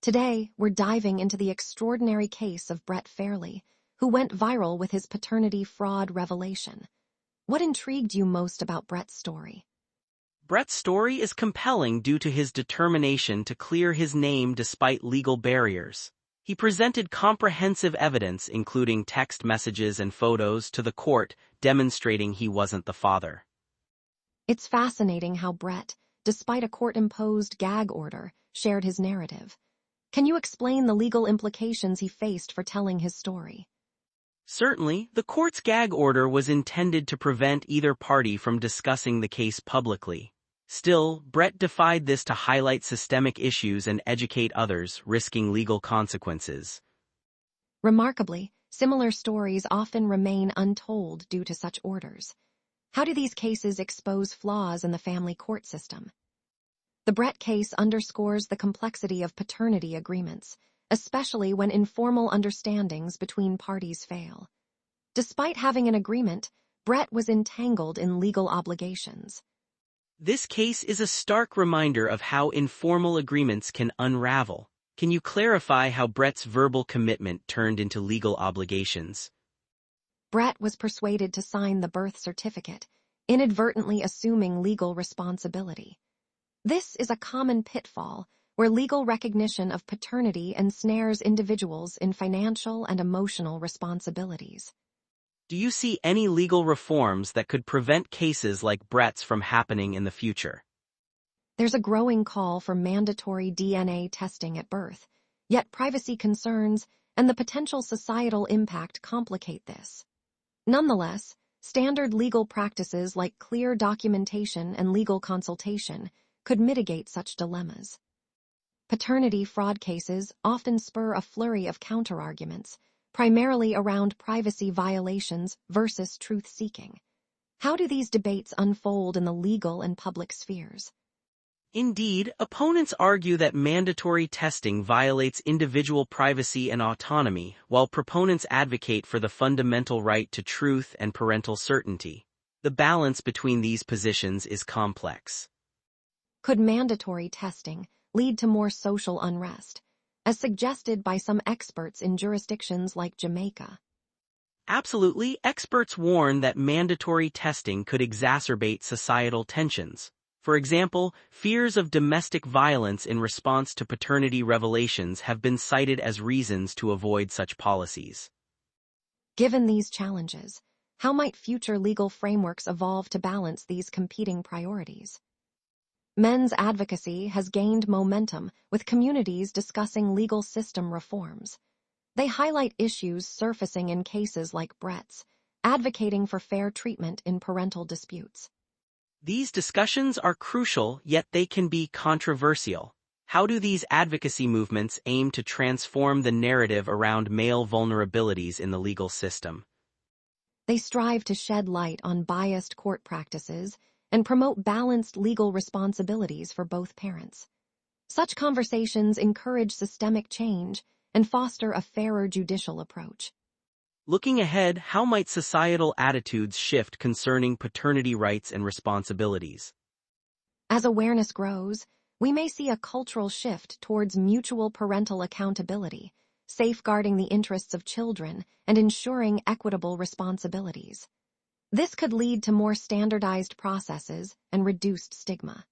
Today, we're diving into the extraordinary case of Brett Fairley, who went viral with his paternity fraud revelation. What intrigued you most about Brett's story? Brett's story is compelling due to his determination to clear his name despite legal barriers. He presented comprehensive evidence, including text messages and photos, to the court, demonstrating he wasn't the father. It's fascinating how Brett, despite a court-imposed gag order, shared his narrative. Can you explain the legal implications he faced for telling his story? Certainly, the court's gag order was intended to prevent either party from discussing the case publicly. Still, Brett defied this to highlight systemic issues and educate others, risking legal consequences. Remarkably, similar stories often remain untold due to such orders. How do these cases expose flaws in the family court system? The Brett case underscores the complexity of paternity agreements, especially when informal understandings between parties fail. Despite having an agreement, Brett was entangled in legal obligations. This case is a stark reminder of how informal agreements can unravel. Can you clarify how Brett's verbal commitment turned into legal obligations? Brett was persuaded to sign the birth certificate, inadvertently assuming legal responsibility. This is a common pitfall where legal recognition of paternity ensnares individuals in financial and emotional responsibilities. Do you see any legal reforms that could prevent cases like Brett's from happening in the future? There's a growing call for mandatory DNA testing at birth, yet privacy concerns and the potential societal impact complicate this. Nonetheless, standard legal practices like clear documentation and legal consultation could mitigate such dilemmas. Paternity fraud cases often spur a flurry of counterarguments, primarily around privacy violations versus truth-seeking. How do these debates unfold in the legal and public spheres? Indeed, opponents argue that mandatory testing violates individual privacy and autonomy, while proponents advocate for the fundamental right to truth and parental certainty. The balance between these positions is complex. Could mandatory testing lead to more social unrest, as suggested by some experts in jurisdictions like Jamaica? Absolutely, experts warn that mandatory testing could exacerbate societal tensions. For example, fears of domestic violence in response to paternity revelations have been cited as reasons to avoid such policies. Given these challenges, how might future legal frameworks evolve to balance these competing priorities? Men's advocacy has gained momentum, with communities discussing legal system reforms. They highlight issues surfacing in cases like Brett's, advocating for fair treatment in parental disputes. These discussions are crucial, yet they can be controversial. How do these advocacy movements aim to transform the narrative around male vulnerabilities in the legal system? They strive to shed light on biased court practices and promote balanced legal responsibilities for both parents. Such conversations encourage systemic change and foster a fairer judicial approach. Looking ahead, how might societal attitudes shift concerning paternity rights and responsibilities? As awareness grows, we may see a cultural shift towards mutual parental accountability, safeguarding the interests of children and ensuring equitable responsibilities. This could lead to more standardized processes and reduced stigma.